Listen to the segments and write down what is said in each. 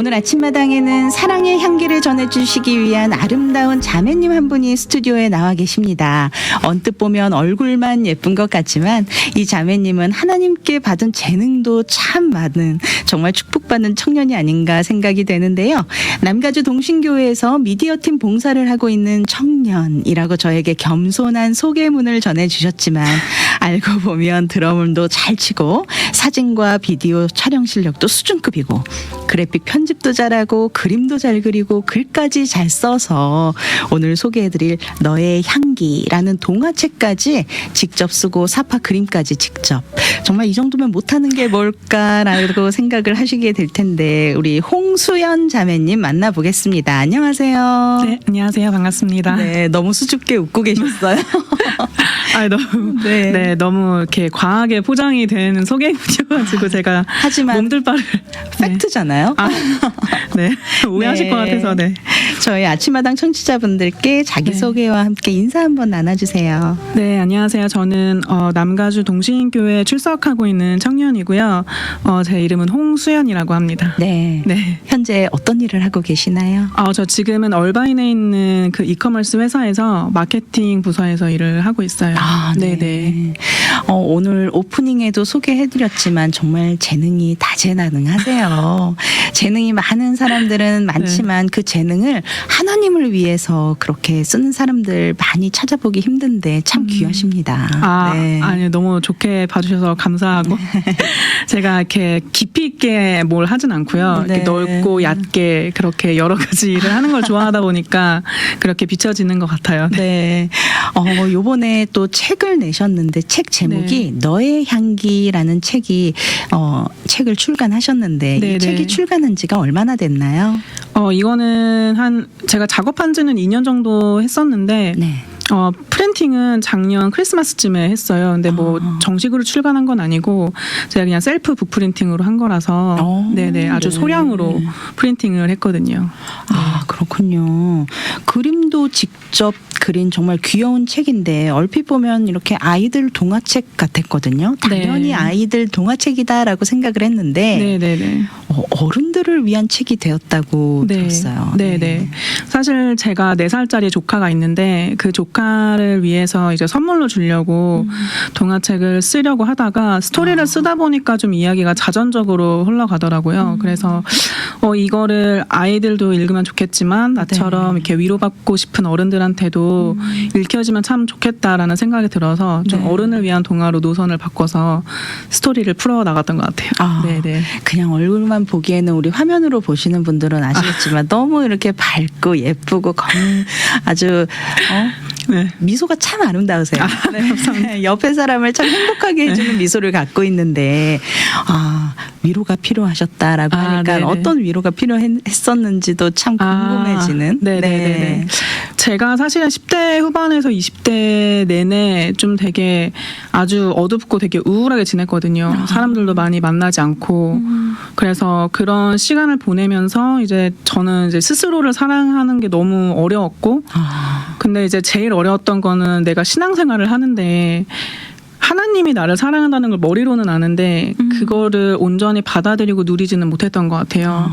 오늘 아침마당에는 사랑의 향기를 전해주시기 위한 아름다운 자매님 한 분이 스튜디오에 나와 계십니다. 언뜻 보면 얼굴만 예쁜 것 같지만 이 자매님은 하나님께 받은 재능도 참 많은 정말 축복받는 청년이 아닌가 생각이 되는데요. 남가주 동신교회에서 미디어팀 봉사를 하고 있는 청년이라고 저에게 겸손한 소개문을 전해주셨지만 알고 보면 드럼도 잘 치고 사진과 비디오 촬영 실력도 수준급이고 그래픽 편집도 잘하고 그림도 잘 그리고 글까지 잘 써서 오늘 소개해드릴 너의 향기라는 동화책까지 직접 쓰고 사파 그림까지 직접 정말 이 정도면 못하는 게 뭘까라고 생각을 하시게 될 텐데 우리 홍수연 자매님 만나보겠습니다. 안녕하세요. 네, 안녕하세요. 반갑습니다. 네, 너무 수줍게 웃고 계셨어요. 너무 이렇게 과하게 포장이 되는 소개문이어가지고 제가 하지만 몸둘 바를 팩트잖아요. 네, 오해하실 것 같아서 네. 저희 아침마당 청취자분들께 자기소개와 함께 인사 한번 나눠주세요. 네, 안녕하세요. 저는 남가주 동신교회에 출석하고 있는 청년이고요. 제 이름은 홍수연이라고 합니다. 네. 현재 어떤 일을 하고 계시나요? 저 지금은 얼바인에 있는 그 이커머스 회사에서 마케팅 부서에서 일을 하고 있어요. 네. 오늘 오프닝에도 소개해드렸지만 정말 재능이 다재다능하세요. 재능이 많은 사람들은 많지만 그 재능을 하나님을 위해서 그렇게 쓰는 사람들 많이 찾아보기 힘든데 참 귀하십니다. 아니 너무 좋게 봐주셔서 감사하고 제가 이렇게 깊이 있게 뭘 하진 않고요. 이렇게 넓고 얕게 그렇게 여러 가지 일을 하는 걸 좋아하다 보니까 그렇게 비춰지는 것 같아요. 네. 요번에 또 책을 내셨는데 책 제목이 너의 향기라는 책을 출간하셨는데 이 책이 출간한 지가 얼마나 됐나요? 이거는 제가 작업한 지는 2년 정도 했었는데 프린팅은 작년 크리스마스쯤에 했어요. 근데 뭐 정식으로 출간한 건 아니고 제가 그냥 셀프 북 프린팅으로 한 거라서 아주 소량으로 프린팅을 했거든요. 그렇군요. 그림도 직접 그린 정말 귀여운 책인데 얼핏 보면 이렇게 아이들 동화책 같았거든요. 당연히 아이들 동화책이다라고 생각을 했는데 어른들을 위한 책이 되었다고 들었어요. 네. 사실 제가 4살짜리 조카가 있는데 그 조카를 위해서 이제 선물로 주려고 동화책을 쓰려고 하다가 스토리를 쓰다 보니까 좀 이야기가 자전적으로 흘러가더라고요. 그래서 이거를 아이들도 읽으면 좋겠지만 나처럼 이렇게 위로받고 싶은 어른들한테도 읽혀지면 참 좋겠다라는 생각이 들어서 좀 어른을 위한 동화로 노선을 바꿔서 스토리를 풀어 나갔던 것 같아요. 그냥 얼굴만 보기에는 우리 화면으로 보시는 분들은 아시겠지만 너무 이렇게 밝고 예쁘고 아주 미소가 참 아름다우세요. 옆에 사람을 참 행복하게 해주는 미소를 갖고 있는데 위로가 필요하셨다라고 하니까 어떤 위로가 필요했었는지도 참 궁금해지는. 제가 사실은 10대 후반에서 20대 내내 좀 되게 아주 어둡고 되게 우울하게 지냈거든요. 사람들도 많이 만나지 않고 그래서 그런 시간을 보내면서 이제 저는 이제 스스로를 사랑하는 게 너무 어려웠고 근데 이제 제일 어려웠던 거는 내가 신앙생활을 하는데 하나님이 나를 사랑한다는 걸 머리로는 아는데 그거를 온전히 받아들이고 누리지는 못했던 것 같아요.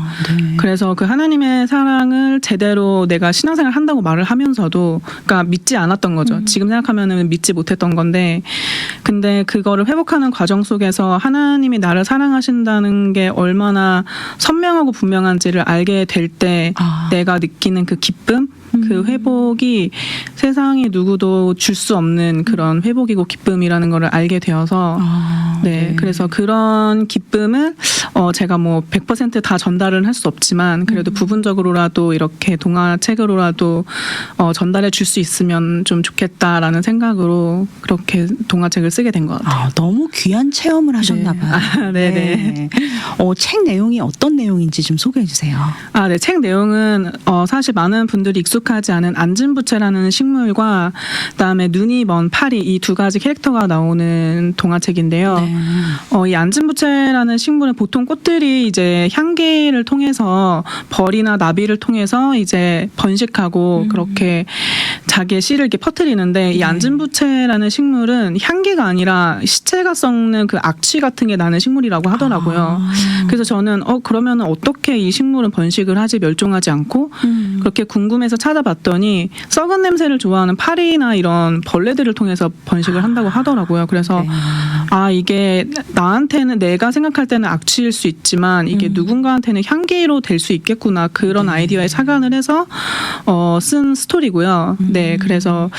그래서 그 하나님의 사랑을 제대로 내가 신앙생활 한다고 말을 하면서도 그러니까 믿지 않았던 거죠. 지금 생각하면은 믿지 못했던 건데 근데 그거를 회복하는 과정 속에서 하나님이 나를 사랑하신다는 게 얼마나 선명하고 분명한지를 알게 될 때 내가 느끼는 그 기쁨 그 회복이 세상에 누구도 줄 수 없는 그런 회복이고 기쁨이라는 거를 알게 되어서 그래서 그런 기쁨을 제가 뭐 100% 다 전달은 할 수 없지만 그래도 부분적으로라도 이렇게 동화책으로라도 전달해 줄 수 있으면 좀 좋겠다라는 생각으로 그렇게 동화책을 쓰게 된 것 같아요. 너무 귀한 체험을 하셨나 봐요. 책 내용이 어떤 내용인지 좀 소개해 주세요. 책 내용은 사실 많은 분들이 익숙하지 않은 안진부채라는 식물과 그다음에 눈이 먼 파리 이 두 가지 캐릭터가 나오는 동화책인데요. 이 안진부채라는 식물은 보통 꽃들이 이제 향기를 통해서 벌이나 나비를 통해서 이제 번식하고 그렇게 자기의 씨를 이렇게 퍼뜨리는데 이 안진부채라는 식물은 향기가 아니라 시체가 썩는 그 악취 같은 게 나는 식물이라고 하더라고요. 그래서 저는 그러면 어떻게 이 식물은 번식을 하지 멸종하지 않고 그렇게 궁금해서 찾아봤더니 썩은 냄새를 좋아하는 파리나 이런 벌레들을 통해서 번식을 한다고 하더라고요. 그래서 이게 나한테는 내가 생각할 때는 악취일 수 있지만 이게 누군가한테는 향기로 될 수 있겠구나 그런 아이디어에 착안을 해서 쓴 스토리고요. 네, 그래서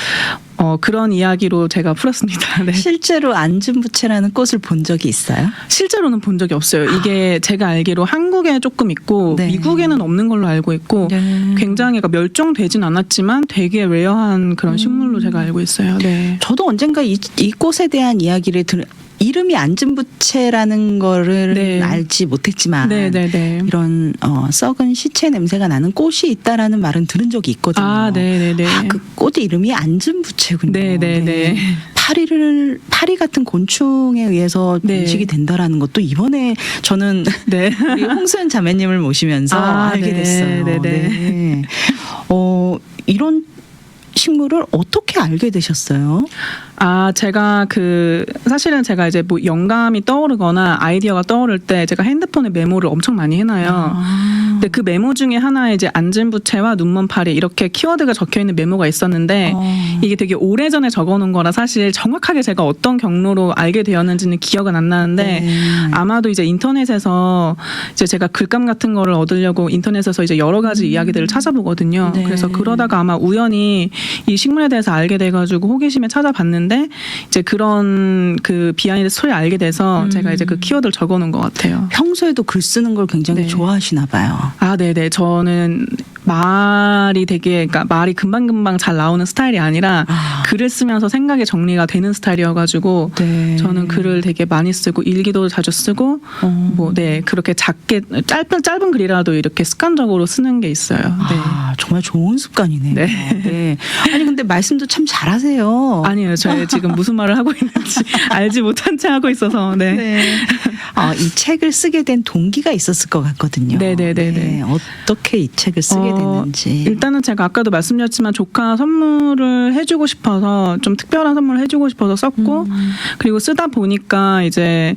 그런 이야기로 제가 풀었습니다. 네. 실제로 안진부채라는 꽃을 본 적이 있어요? 실제로는 본 적이 없어요. 이게 제가 알기로 한국에 조금 있고 네. 미국에는 없는 걸로 알고 있고 굉장히 멸종되진 않았지만 되게 레어한 그런 식물로 제가 알고 있어요. 네. 저도 언젠가 이 꽃에 대한 이야기를 이름이 안진부채라는 거를 네. 알지 못했지만 네네네. 이런 썩은 시체 냄새가 나는 꽃이 있다라는 말은 들은 적이 있거든요. 네네네. 그 꽃 이름이 안진부채군요. 네네네. 네. 파리 같은 곤충에 의해서 네. 번식이 된다라는 것도 이번에 저는 네. 우리 홍수연 자매님을 모시면서 알게 네. 됐어요. 네네. 네. 이런 식물을 어떻게 알게 되셨어요? 제가 사실은 제가 이제 뭐 영감이 떠오르거나 아이디어가 떠오를 때 제가 핸드폰에 메모를 엄청 많이 해놔요. 근데 그 메모 중에 하나에 이제 안진부채와 눈먼파리 이렇게 키워드가 적혀 있는 메모가 있었는데 이게 되게 오래전에 적어놓은 거라 사실 정확하게 제가 어떤 경로로 알게 되었는지는 기억은 안 나는데 아마도 이제 인터넷에서 이제 제가 글감 같은 거를 얻으려고 인터넷에서 이제 여러 가지 이야기들을 찾아보거든요. 네. 그래서 그러다가 아마 우연히 이 식물에 대해서 알게 돼가지고 호기심에 찾아봤는데 이제 그런 그 비하인드 스토리를 알게 돼서 제가 이제 그 키워드를 적어놓은 것 같아요. 평소에도 글 쓰는 걸 굉장히 네. 좋아하시나 봐요. 네네. 저는 그러니까 말이 금방금방 잘 나오는 스타일이 아니라 글을 쓰면서 생각이 정리가 되는 스타일이어가지고 네. 저는 글을 되게 많이 쓰고 일기도 자주 쓰고 그렇게 짧은 글이라도 이렇게 습관적으로 쓰는 게 있어요. 네. 정말 좋은 습관이네요. 네. 네. 아니 근데 말씀도 참 잘하세요. 아니에요. 저희 지금 무슨 말을 하고 있는지 알지 못한 채 하고 있어서. 네. 네. 이 책을 쓰게 된 동기가 있었을 것 같거든요. 네네네네. 네. 어떻게 이 책을 쓰게 됐는지. 일단은 제가 아까도 말씀드렸지만 조카 선물을 해주고 싶어서 좀 특별한 선물을 해주고 싶어서 썼고 그리고 쓰다 보니까 이제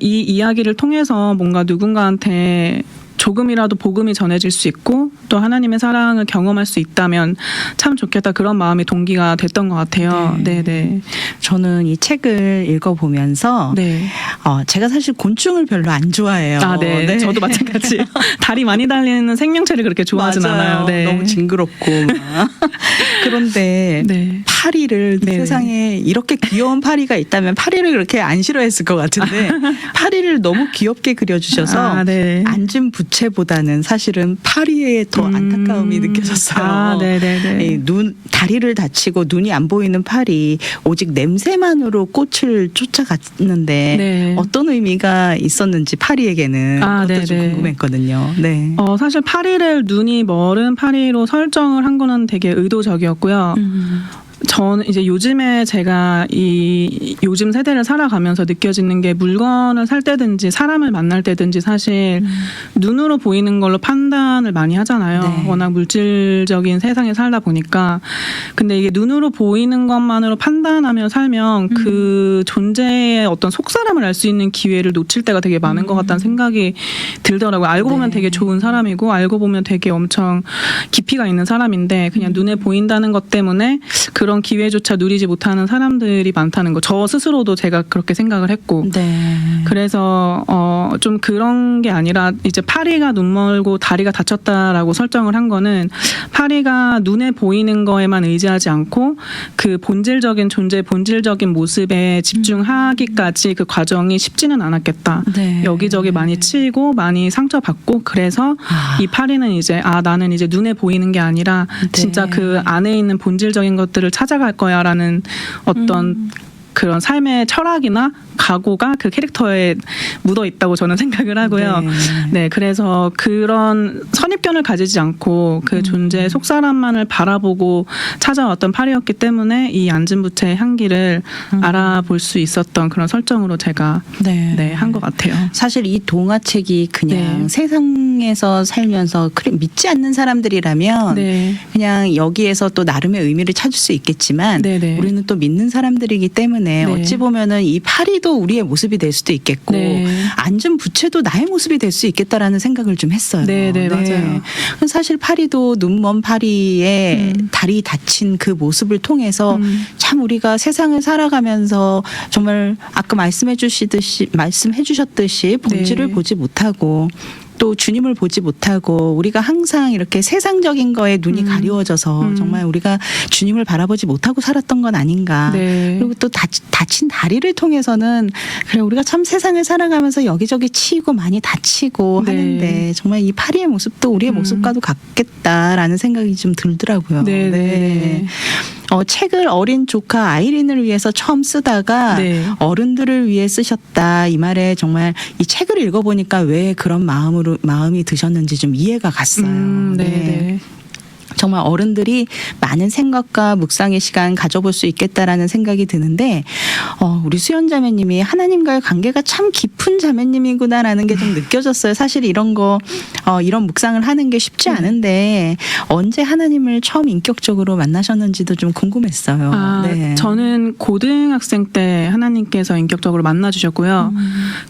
이 이야기를 통해서 뭔가 누군가한테 조금이라도 복음이 전해질 수 있고 또 하나님의 사랑을 경험할 수 있다면 참 좋겠다 그런 마음이 동기가 됐던 것 같아요. 네네. 저는 이 책을 읽어보면서 제가 사실 곤충을 별로 안 좋아해요. 네. 네. 저도 마찬가지예요. 다리 많이 달리는 생명체를 그렇게 좋아하진 않아요. 네. 너무 징그럽고 막. 그런데 파리를 세상에 이렇게 귀여운 파리가 있다면 파리를 그렇게 안 싫어했을 것 같은데 파리를 너무 귀엽게 그려주셔서 앉은 부채보다는 사실은 파리에 더 안타까움이 느껴졌어요. 네네네. 다리를 다치고 눈이 안 보이는 파리 오직 냄새만으로 꽃을 쫓아갔는데 어떤 의미가 있었는지 파리에게는 그것도 좀 궁금했거든요. 네. 사실 파리를 눈이 멀은 파리로 설정을 한 거는 되게 의도적이었고요. 저는 이제 요즘에 제가 요즘 세대를 살아가면서 느껴지는 게 물건을 살 때든지 사람을 만날 때든지 사실 눈으로 보이는 걸로 판단을 많이 하잖아요. 워낙 물질적인 세상에 살다 보니까. 근데 이게 눈으로 보이는 것만으로 판단하며 살면 그 존재의 어떤 속사람을 알 수 있는 기회를 놓칠 때가 되게 많은 것 같다는 생각이 들더라고요. 알고 보면 되게 좋은 사람이고 알고 보면 되게 엄청 깊이가 있는 사람인데 그냥 눈에 보인다는 것 때문에 그런 기회조차 누리지 못하는 사람들이 많다는 거. 저 스스로도 제가 그렇게 생각을 했고. 그래서 좀 그런 게 아니라 이제 파리가 눈 멀고 다리가 다쳤다라고 설정을 한 거는 파리가 눈에 보이는 거에만 의지하지 않고 그 본질적인 존재, 본질적인 모습에 집중하기까지 그 과정이 쉽지는 않았겠다. 여기저기 많이 치이고 많이 상처받고 그래서 이 파리는 이제 나는 이제 눈에 보이는 게 아니라 진짜 그 안에 있는 본질적인 것들을 찾아갈 거야라는 어떤 그런 삶의 철학이나 각오가 그 캐릭터에 묻어 있다고 저는 생각을 하고요. 네, 그래서 그런 선입견을 가지지 않고 그 존재의 속사람만을 바라보고 찾아왔던 팔이었기 때문에 이 안진부채의 향기를 알아볼 수 있었던 그런 설정으로 제가 한 것 같아요. 사실 이 동화책이 그냥 네. 세상에서 살면서 그래 믿지 않는 사람들이라면 네. 그냥 여기에서 또 나름의 의미를 찾을 수 있겠지만 네네. 우리는 또 믿는 사람들이기 때문에 네. 어찌 보면은 이 파리도 우리의 모습이 될 수도 있겠고 네. 앉은 부채도 나의 모습이 될 수 있겠다라는 생각을 좀 했어요. 네네, 맞아요. 사실 파리도 눈먼 파리의 다리 다친 그 모습을 통해서 참 우리가 세상을 살아가면서 정말 아까 말씀해 주셨듯이 본질을 네. 보지 못하고 또 주님을 보지 못하고 우리가 항상 이렇게 세상적인 거에 눈이 가리워져서 정말 우리가 주님을 바라보지 못하고 살았던 건 아닌가. 네. 그리고 또 다친 다리를 통해서는 그래 우리가 참 세상을 살아가면서 여기저기 치이고 많이 다치고 네. 하는데 정말 이 파리의 모습도 우리의 모습과도 같겠다라는 생각이 좀 들더라고요. 네. 책을 어린 조카 아이린을 위해서 처음 쓰다가 네. 어른들을 위해 쓰셨다. 이 말에 정말 이 책을 읽어보니까 왜 그런 마음이 드셨는지 좀 이해가 갔어요. 네. 정말 어른들이 많은 생각과 묵상의 시간 가져볼 수 있겠다라는 생각이 드는데 우리 수연 자매님이 하나님과의 관계가 참 깊은 자매님이구나라는 게 좀 느껴졌어요. 사실 이런 묵상을 하는 게 쉽지 않은데 언제 하나님을 처음 인격적으로 만나셨는지도 좀 궁금했어요. 네. 저는 고등학생 때 하나님께서 인격적으로 만나주셨고요.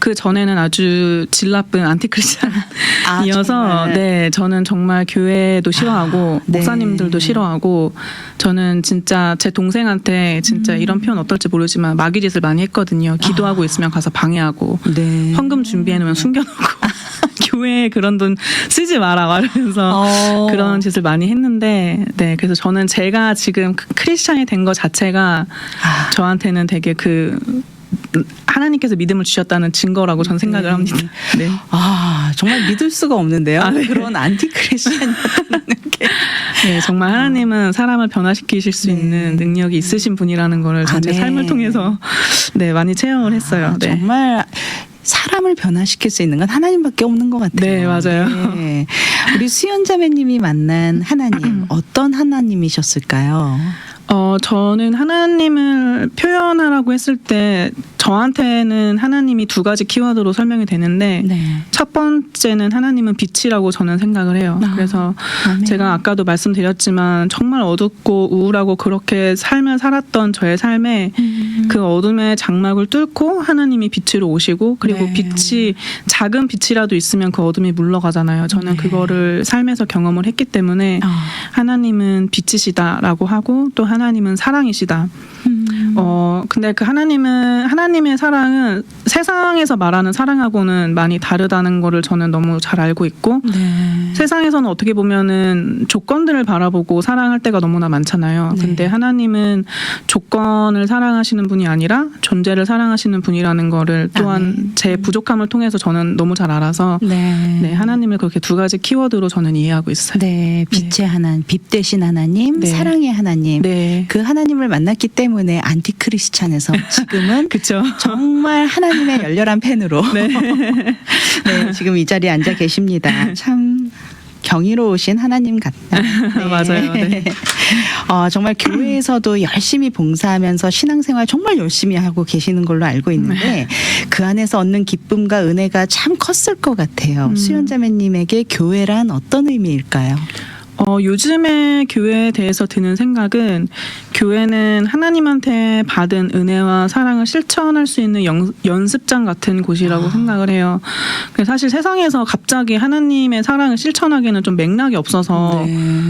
그 전에는 아주 질 나쁜 안티크리스찬이어서 정말. 저는 정말 교회도 싫어하고 네. 목사님들도 싫어하고 저는 진짜 제 동생한테 진짜 이런 표현 어떨지 모르지만 마귀짓을 많이 했거든요. 기도하고 있으면 가서 방해하고 네. 헌금 준비해놓으면 숨겨놓고 교회에 그런 돈 쓰지 마라 말하면서 그런 짓을 많이 했는데 그래서 저는 제가 지금 크리스찬이 된 것 자체가 저한테는 되게 하나님께서 믿음을 주셨다는 증거라고 저는 생각을 합니다. 네. 정말 믿을 수가 없는데요. 네. 그런 안티크리스찬이었다는 게. 네, 정말 하나님은 사람을 변화시키실 수 있는 능력이 있으신 분이라는 거를 제 삶을 통해서 많이 체험을 했어요. 네. 정말 사람을 변화시킬 수 있는 건 하나님밖에 없는 것 같아요. 네, 맞아요. 네. 우리 수연 자매님이 만난 하나님 어떤 하나님이셨을까요? 저는 하나님을 표현하라고 했을 때 저한테는 하나님이 두 가지 키워드로 설명이 되는데 첫 번째는 하나님은 빛이라고 저는 생각을 해요. 그래서 제가 아까도 말씀드렸지만 정말 어둡고 우울하고 그렇게 삶을 살았던 저의 삶에 그 어둠의 장막을 뚫고 하나님이 빛으로 오시고 그리고 빛이 작은 빛이라도 있으면 그 어둠이 물러가잖아요. 저는 그거를 삶에서 경험을 했기 때문에 하나님은 빛이시다라고 하고 또 하나님은 사랑이시다. 근데 그 하나님의 사랑은 세상에서 말하는 사랑하고는 많이 다르다는 거를 저는 너무 잘 알고 있고 세상에서는 어떻게 보면은 조건들을 바라보고 사랑할 때가 너무나 많잖아요. 근데 하나님은 조건을 사랑하시는 분이 아니라 존재를 사랑하시는 분이라는 거를 또한 제 부족함을 통해서 저는 너무 잘 알아서 하나님을 그렇게 두 가지 키워드로 저는 이해하고 있어요. 네, 빛의 하나님, 빛 대신 하나님, 사랑의 하나님. 그 하나님을 만났기 때문에 안티크리스찬에서 지금은 그쵸. 정말 하나님의 열렬한 팬으로 지금 이 자리에 앉아 계십니다. 참 경이로우신 하나님 같다. 맞아요. 정말 교회에서도 열심히 봉사하면서 신앙생활 정말 열심히 하고 계시는 걸로 알고 있는데 그 안에서 얻는 기쁨과 은혜가 참 컸을 것 같아요. 수연 자매님에게 교회란 어떤 의미일까요? 요즘에 교회에 대해서 드는 생각은 교회는 하나님한테 받은 은혜와 사랑을 실천할 수 있는 연습장 같은 곳이라고 생각을 해요. 사실 세상에서 갑자기 하나님의 사랑을 실천하기에는 좀 맥락이 없어서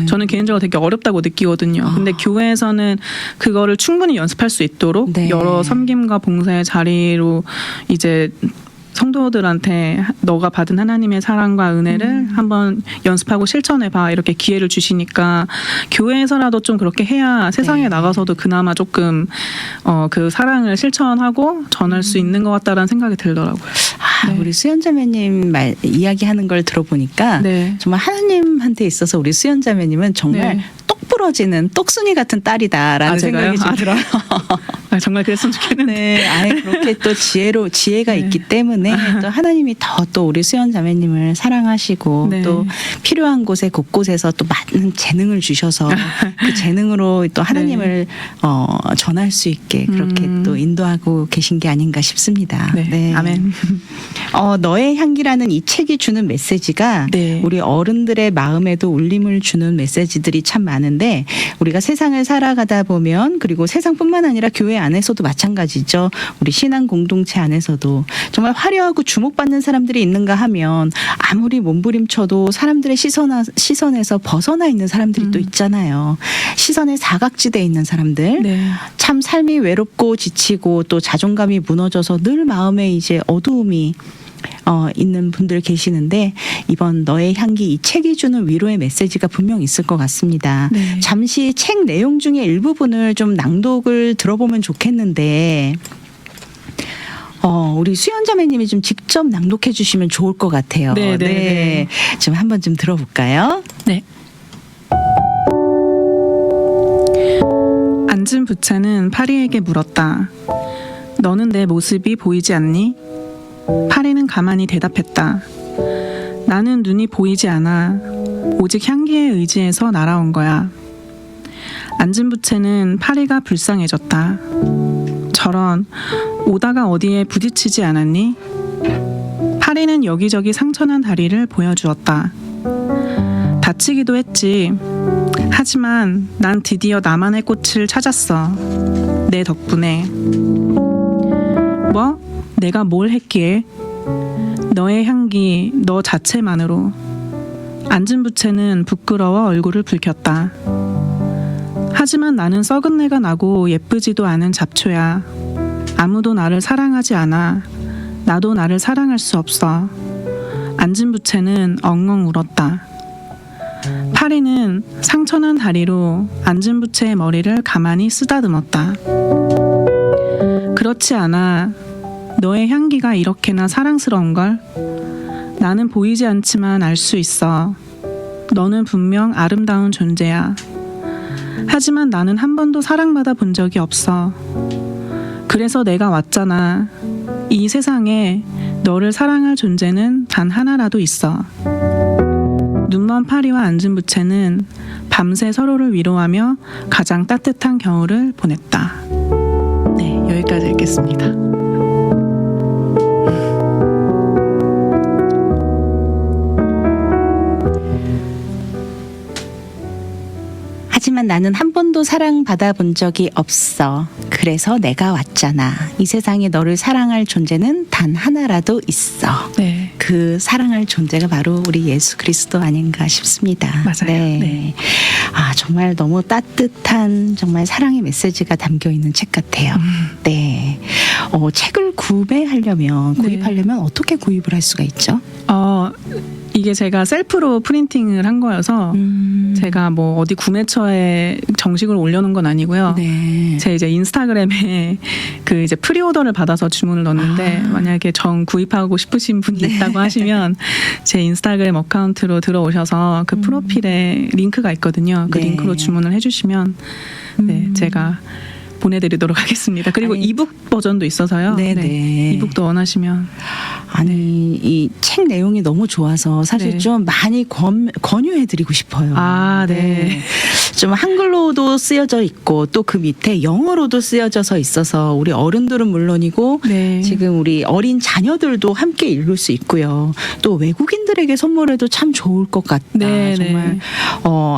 저는 개인적으로 되게 어렵다고 느끼거든요. 근데 교회에서는 그거를 충분히 연습할 수 있도록 여러 섬김과 봉사의 자리로 이제 성도들한테 너가 받은 하나님의 사랑과 은혜를 한번 연습하고 실천해봐 이렇게 기회를 주시니까 교회에서라도 좀 그렇게 해야 세상에 나가서도 그나마 조금 그 사랑을 실천하고 전할 수 있는 것 같다라는 생각이 들더라고요. 우리 수연 자매님 이야기하는 걸 들어보니까 정말 하나님한테 있어서 우리 수연 자매님은 정말 똑 부러지는 똑순이 같은 딸이다라는 생각이 좀 들어요. 정말 그랬으면 좋겠는데. 네, 아예 그렇게 또 지혜가 네. 있기 때문에 또 하나님이 더 또 우리 수연 자매님을 사랑하시고 네. 또 필요한 곳에 곳곳에서 또 많은 재능을 주셔서 그 재능으로 또 하나님을 전할 수 있게 그렇게 또 인도하고 계신 게 아닌가 싶습니다. 네. 아멘. 너의 향기라는 이 책이 주는 메시지가 네. 우리 어른들의 마음에도 울림을 주는 메시지들이 참 많은데 우리가 세상을 살아가다 보면 그리고 세상뿐만 아니라 교회 안에서도 마찬가지죠. 우리 신앙 공동체 안에서도 정말 화려하고 주목받는 사람들이 있는가 하면 아무리 몸부림쳐도 사람들의 시선에서 벗어나 있는 사람들이 또 있잖아요. 시선의 사각지대에 있는 사람들. 네. 참 삶이 외롭고 지치고 또 자존감이 무너져서 늘 마음에 이제 어두움이 있는 분들 계시는데 이번 너의 향기 이 책이 주는 위로의 메시지가 분명 있을 것 같습니다. 네. 잠시 책 내용 중에 일부분을 좀 낭독을 들어보면 좋겠는데 우리 수연 자매님이 좀 직접 낭독해 주시면 좋을 것 같아요. 네. 좀 한번 좀 들어볼까요? 네. 앉은 부채는 파리에게 물었다. 너는 내 모습이 보이지 않니? 파리는 가만히 대답했다. 나는 눈이 보이지 않아. 오직 향기에 의지해서 날아온 거야. 앉은 부채는 파리가 불쌍해졌다. 저런, 오다가 어디에 부딪히지 않았니? 파리는 여기저기 상처난 다리를 보여주었다. 다치기도 했지. 하지만 난 드디어 나만의 꽃을 찾았어. 내 덕분에. 뭐? 내가 뭘 했기에? 너의 향기, 너 자체만으로. 앉은 부채는 부끄러워 얼굴을 붉혔다. 하지만 나는 썩은 내가 나고 예쁘지도 않은 잡초야. 아무도 나를 사랑하지 않아. 나도 나를 사랑할 수 없어. 앉은 부채는 엉엉 울었다. 파리는 상처난 다리로 앉은 부채의 머리를 가만히 쓰다듬었다. 그렇지 않아. 너의 향기가 이렇게나 사랑스러운걸? 나는 보이지 않지만 알 수 있어. 너는 분명 아름다운 존재야. 하지만 나는 한 번도 사랑받아 본 적이 없어. 그래서 내가 왔잖아. 이 세상에 너를 사랑할 존재는 단 하나라도 있어. 눈먼 파리와 앉은 부채는 밤새 서로를 위로하며 가장 따뜻한 겨울을 보냈다. 네, 여기까지 읽겠습니다. 하지만 나는 한 번도 사랑받아 본 적이 없어. 그래서 내가 왔잖아. 이 세상에 너를 사랑할 존재는 단 하나라도 있어. 네. 그 사랑할 존재가 바로 우리 예수 그리스도 아닌가 싶습니다. 맞아요. 네. 정말 너무 따뜻한 정말 사랑의 메시지가 담겨 있는 책 같아요. 네. 책을 구입하려면 어떻게 구입을 할 수가 있죠? 이게 제가 셀프로 프린팅을 한 거여서 제가 뭐 어디 구매처에 정식으로 올려놓은 건 아니고요. 네. 제 이제 인스타그램에 그 이제 프리오더를 받아서 주문을 넣었는데 만약에 정 구입하고 싶으신 분이 있다고 하시면 제 인스타그램 어카운트로 들어오셔서 그 프로필에 링크가 있거든요. 그 네. 링크로 주문을 해주시면 네, 제가 보내드리도록 하겠습니다. 그리고 이북 버전도 있어서요. 네네. 네, 이북도 원하시면. 이 책 내용이 너무 좋아서 사실 네. 좀 많이 권유해드리고 싶어요. 네. 좀 한글로도 쓰여져 있고 또 그 밑에 영어로도 쓰여져서 있어서 우리 어른들은 물론이고 네. 지금 우리 어린 자녀들도 함께 읽을 수 있고요. 또 외국인들에게 선물해도 참 좋을 것 같다. 네, 정말 네.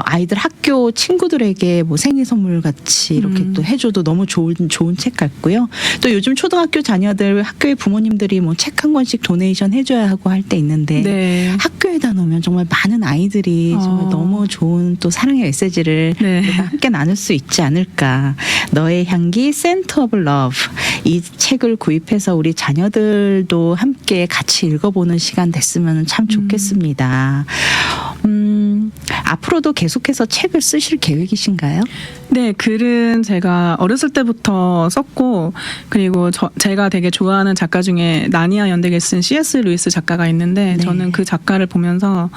아이들 학교 친구들에게 뭐 생일 선물 같이 이렇게 또 해줘도 너무 좋은 책 같고요. 또 요즘 초등학교 자녀들 학교에 부모님들이 뭐 책 한 권씩 도네이션 해줘야 하고 할 때 있는데 네. 학교에다 놓으면 정말 많은 아이들이 정말 너무 좋은 또 사랑의 메시지를 네. 우리가 함께 나눌 수 있지 않을까. 너의 향기 Scent of Love 이 책을 구입해서 우리 자녀들도 함께 같이 읽어보는 시간 됐으면 참 좋겠습니다. 앞으로도 계속해서 책을 쓰실 계획이신가요? 네, 글은 제가 어렸을 때부터 썼고, 그리고 제가 되게 좋아하는 작가 중에 나니아 연대에 쓴 C.S. 루이스 작가가 있는데, 네. 저는 그 작가를 보면서,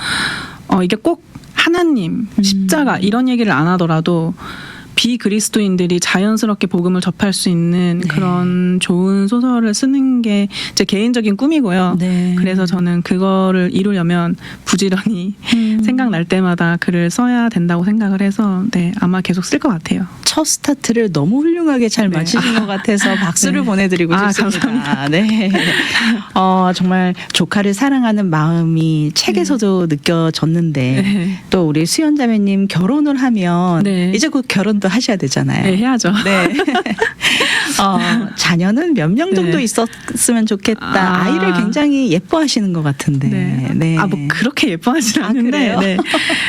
이게 꼭 하나님, 십자가, 이런 얘기를 안 하더라도, 비그리스도인들이 자연스럽게 복음을 접할 수 있는 네. 그런 좋은 소설을 쓰는 게 제 개인적인 꿈이고요. 네. 그래서 저는 그거를 이루려면 부지런히 생각날 때마다 글을 써야 된다고 생각을 해서 네, 아마 계속 쓸 것 같아요. 첫 스타트를 너무 훌륭하게 잘 네. 마치신 것 같아서 박수를 네. 보내드리고 싶습니다. 감사합니다. 네. 정말 조카를 사랑하는 마음이 책에서도 느껴졌는데 네. 또 우리 수연 자매님 결혼을 하면 네. 이제 곧 결혼도 하셔야 되잖아요. 네, 해야죠. 네. 자녀는 몇 명 정도 네. 있었으면 좋겠다. 아. 아이를 굉장히 예뻐하시는 것 같은데. 네. 네. 뭐 그렇게 예뻐하진 아, 않는데. 그래요? 네.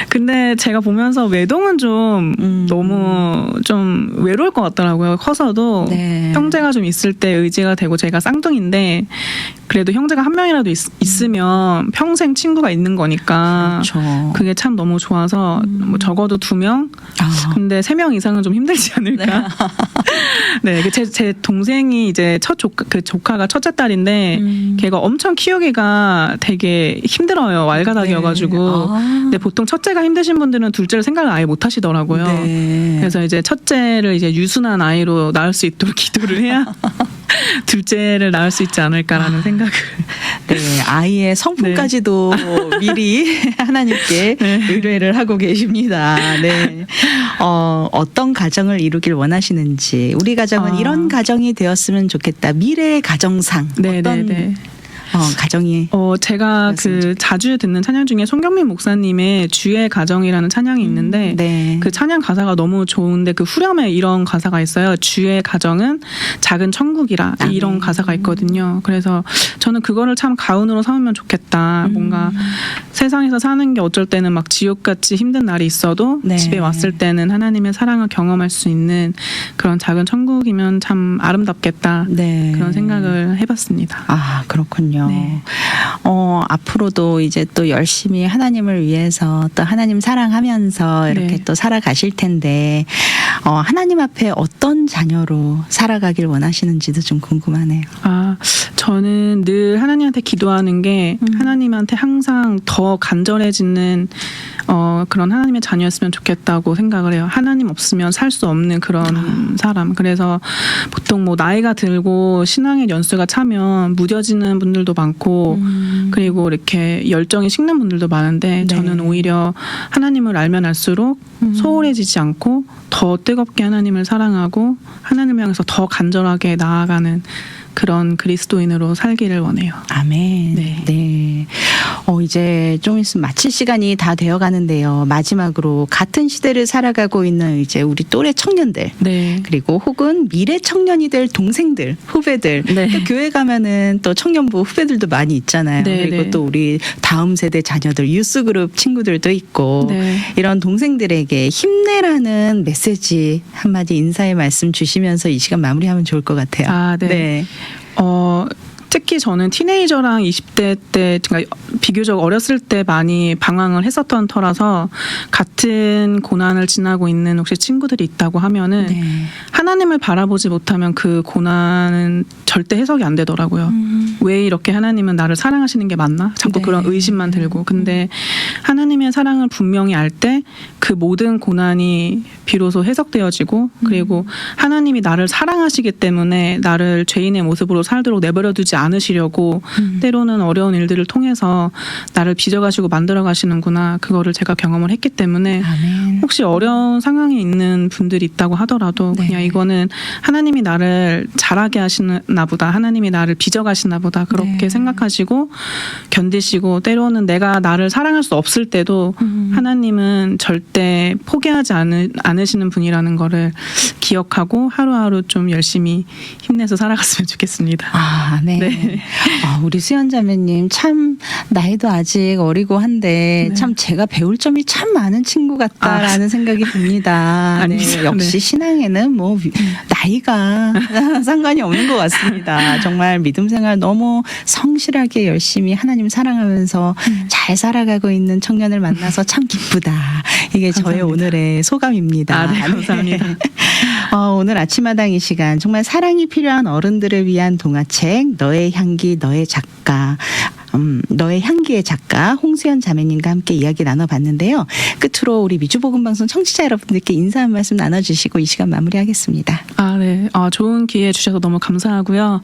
근데 제가 보면서 외동은 좀 너무 좀 외로울 것 같더라고요. 커서도 네. 형제가 좀 있을 때 의지가 되고 제가 쌍둥이인데 그래도 형제가 한 명이라도 있으면 평생 친구가 있는 거니까 그렇죠. 그게 참 너무 좋아서 뭐 적어도 2명. 아. 근데 3명 이상은 좀 힘들지 않을까. 네, 제 동생이 이제 그 조카가 첫째 딸인데 걔가 엄청 키우기가 되게 힘들어요. 왈가닥이어가지고. 네. 아. 근데 보통 첫째가 힘드신 분들은 둘째를 생각을 아예 못 하시더라고요. 네. 그래서 이제 첫째를 이제 유순한 아이로 낳을 수 있도록 기도를 해야 둘째를 낳을 수 있지 않을까라는 생각을. 네, 아이의 성품까지도 미리 하나님께 네. 의뢰를 하고 계십니다. 네. 어떤 가정을 이루길 원하시는지, 우리 가정은 이런 가정이 되었으면 좋겠다. 미래의 가정상. 네, 어떤 네, 네. 가정이. 제가 그 자주 듣는 찬양 중에 송경민 목사님의 주의 가정이라는 찬양이 있는데 네. 그 찬양 가사가 너무 좋은데 그 후렴에 이런 가사가 있어요. 주의 가정은 작은 천국이라 이런 가사가 있거든요. 그래서 저는 그거를 참 가운으로 삼으면 좋겠다. 뭔가 세상에서 사는 게 어쩔 때는 막 지옥같이 힘든 날이 있어도 네. 집에 왔을 때는 하나님의 사랑을 경험할 수 있는 그런 작은 천국이면 참 아름답겠다. 네. 그런 생각을 해봤습니다. 아, 그렇군요. 네. 앞으로도 이제 또 열심히 하나님을 위해서 또 하나님 사랑하면서 이렇게 네. 또 살아가실 텐데, 하나님 앞에 어떤 자녀로 살아가길 원하시는지도 좀 궁금하네요. 저는 늘 하나님한테 기도하는 게 하나님한테 항상 더 간절해지는 그런 하나님의 자녀였으면 좋겠다고 생각을 해요. 하나님 없으면 살 수 없는 그런 사람. 그래서 보통 뭐 나이가 들고 신앙의 연수가 차면 무뎌지는 분들도 많고 그리고 이렇게 열정이 식는 분들도 많은데 저는 오히려 하나님을 알면 알수록 소홀해지지 않고 더 뜨겁게 하나님을 사랑하고 하나님을 향해서 더 간절하게 나아가는 그런 그리스도인으로 살기를 원해요. 아멘. 네. 네. 이제 좀 있으면 마칠 시간이 다 되어 가는데요. 마지막으로 같은 시대를 살아가고 있는 이제 우리 또래 청년들. 네. 그리고 혹은 미래 청년이 될 동생들, 후배들. 네. 또 교회 가면은 또 청년부 후배들도 많이 있잖아요. 네, 그리고 네. 또 우리 다음 세대 자녀들, 유스그룹 친구들도 있고. 네. 이런 동생들에게 힘내라는 메시지 한마디 인사의 말씀 주시면서 이 시간 마무리하면 좋을 것 같아요. 네. 특히 저는 티네이저랑 20대 때, 그러니까 비교적 어렸을 때 많이 방황을 했었던 터라서 같은 고난을 지나고 있는 혹시 친구들이 있다고 하면은 네. 하나님을 바라보지 못하면 그 고난은 절대 해석이 안 되더라고요. 왜 이렇게 하나님은 나를 사랑하시는 게 맞나? 자꾸 네. 그런 의심만 들고. 근데 하나님의 사랑을 분명히 알 때 그 모든 고난이 비로소 해석되어지고 그리고 하나님이 나를 사랑하시기 때문에 나를 죄인의 모습으로 살도록 내버려두지 않으시려고 때로는 어려운 일들을 통해서 나를 빚어가시고 만들어가시는구나. 그거를 제가 경험을 했기 때문에 아멘. 혹시 어려운 상황에 있는 분들이 있다고 하더라도 네. 그냥 이거는 하나님이 나를 잘하게 하시나 보다. 하나님이 나를 빚어가시나 보다. 그렇게 네. 생각하시고 견디시고 때로는 내가 나를 사랑할 수 없을 때도 하나님은 절대 포기하지 않으시는 분이라는 거를 기억하고 하루하루 좀 열심히 힘내서 살아갔으면 좋겠습니다. 네. 네. 우리 수연 자매님 참 나이도 아직 어리고 한데 네. 참 제가 배울 점이 참 많은 친구 같다라는 생각이 듭니다. 네. 아닙니다. 역시 네. 신앙에는 뭐 나이가 상관이 없는 것 같습니다. 정말 믿음 생활 너무 성실하게 열심히 하나님 사랑하면서 잘 살아가고 있는 청년을 만나서 참 기쁘다. 이게 저의 감사합니다. 오늘의 소감입니다. 네, 감사합니다. 오늘 아침마당 이 시간 정말 사랑이 필요한 어른들을 위한 동화책 너의 향기 너의 작가 너의 향기의 작가 홍수연 자매님과 함께 이야기 나눠봤는데요. 끝으로 우리 미주복음방송 청취자 여러분들께 인사 한 말씀 나눠주시고 이 시간 마무리하겠습니다. 네. 좋은 기회 주셔서 너무 감사하고요.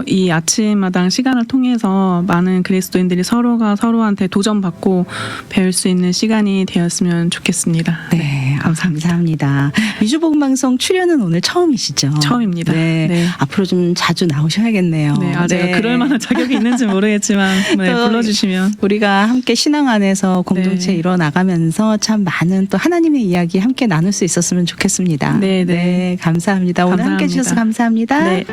이 아침마당 시간을 통해서 많은 그리스도인들이 서로가 서로한테 도전받고 배울 수 있는 시간이 되었으면 좋겠습니다. 네, 감사합니다. 미주복음방송 출연은 오늘 처음이시죠? 처음입니다. 네. 네. 앞으로 좀 자주 나오셔야겠네요. 네, 제가 그럴 만한 자격이 있는지 모르겠지만 불러주시면. 우리가 함께 신앙 안에서 공동체 네. 이뤄나가면서 참 많은 또 하나님의 이야기 함께 나눌 수 있었으면 좋겠습니다. 네. 감사합니다. 오늘 함께 감사합니다. 해주셔서 감사합니다. 네.